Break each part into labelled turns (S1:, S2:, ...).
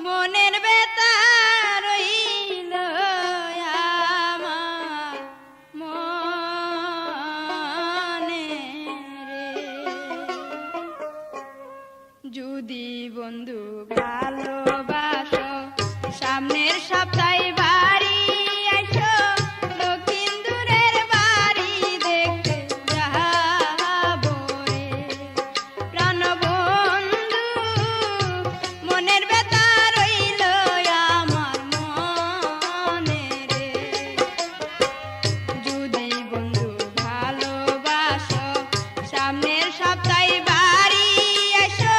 S1: মনের বেতা রইল আমার মনে রে। যদি বন্ধু ভালোবাসো সামনের সপ্তাহে বাড়ি এসো, লক্ষিন্দরের বাড়ি দেখতে যাবো রে। প্রাণ বন্ধু মনের বেতা রইল আমার মনে রে। যদি বন্ধু ভালোবাসো সামনের সপ্তাহে বাড়ি এসো,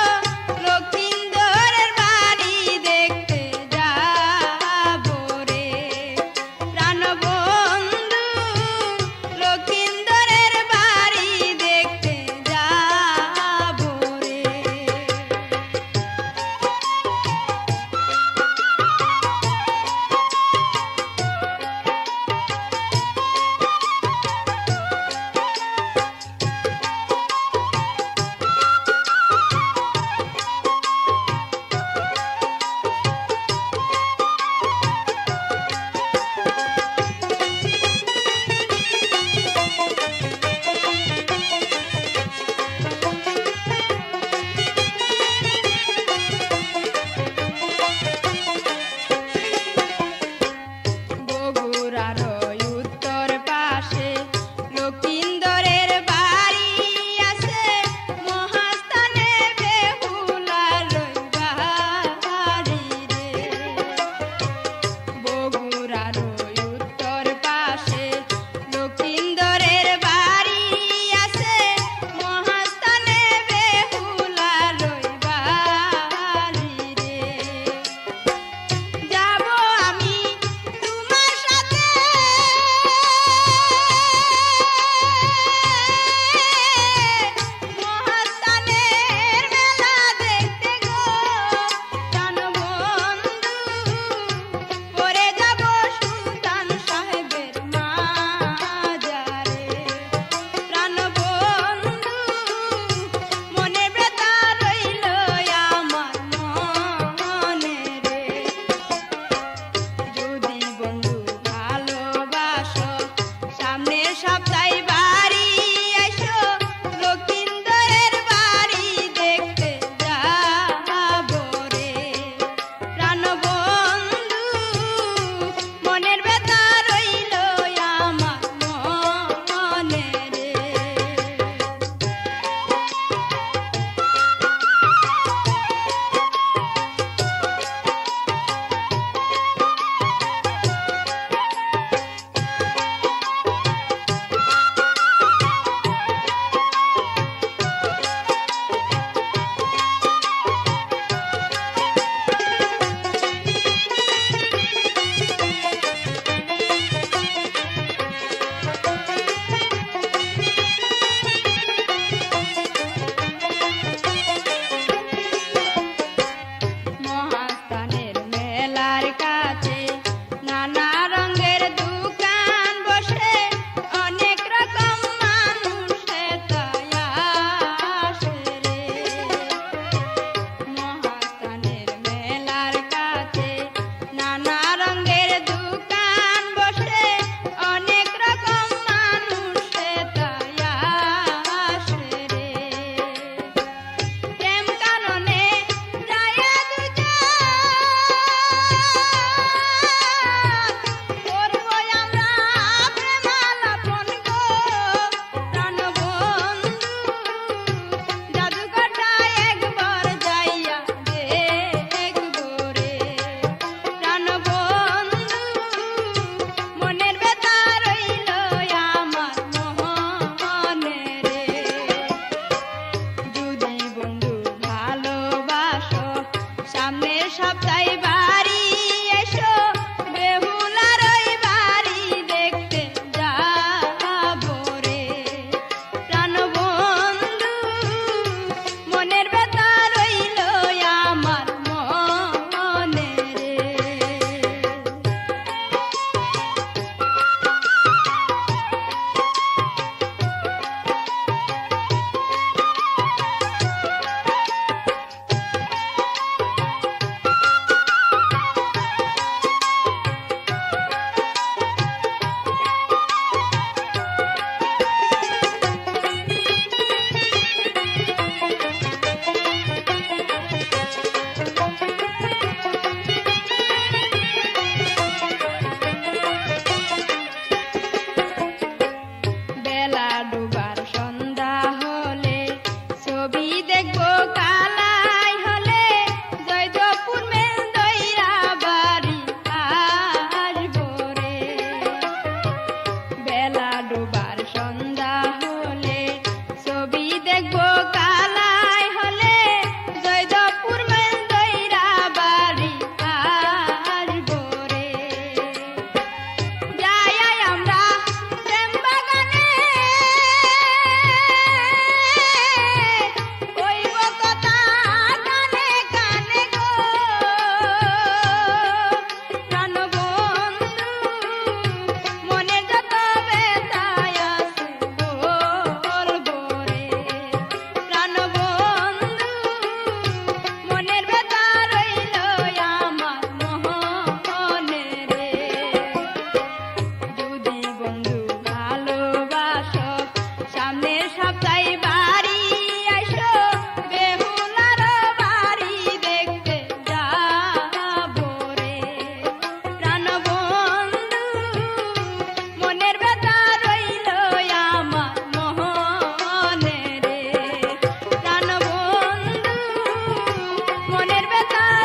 S1: লক্ষিন্দরের বাড়ি দেখতে যাবো রে। প্রাণ বন্ধু লক্ষিন্দরের বাড়ি দেখতে যাবো রে। বগুড়ার উত্তর পাশে লক্ষিন্দরের বাড়ি আছে, মহাস্থানে বেহুলার বাড়ি রে। বগুড়ার উত্তর পাশে লক্ষিন্দরের বাড়ি আছে, মহাস্থানে বেহুলার বাড়ি রে। যাব আমি তোমার সাথে মহাস্থানের মেলা দেখতে গো। প্রাণ বন্ধু পরে যাব সুলতান সাহেবের মাজারে। প্রাণ বন্ধু মনে ব্যথা রইল আমার মনে রে। যদি বন্ধু ভালোবাসো সামনের সপ্তাহে বাড়ি এসো, লক্ষিন্দরের বাড়ি দেখতে যাবো রে। প্রাণ বন্ধু মনের ব্যথা রইল আমার মনে রে। মহাস্থানের মেলার কাছে নানা রঙের দোকান বসে, অনেক রকম মানুষে তাই আসে রে। মহাস্থানের মেলার কাছে নানা রঙের দোকান বসে, অনেক রকম মানুষে তাই আসে রে। প্রেম কাননে যায় দুজন, করব আমরা প্রেমালাপন গো। প্রাণ বন্ধু জাদুঘরটা একবার যাইয়া দেখবো রে। প্রাণ বন্ধু মনের ব্যথা রইল আমার মনে রে। যদি বন্ধু ভালোবাসো সামনের সপ্তাহে বাড়ি এসো, বেহুলার ওই বাড়ি দেখতে যাবো রে। প্রাণ বন্ধু মনের ব্যথা রইল আমার মনে রে। কার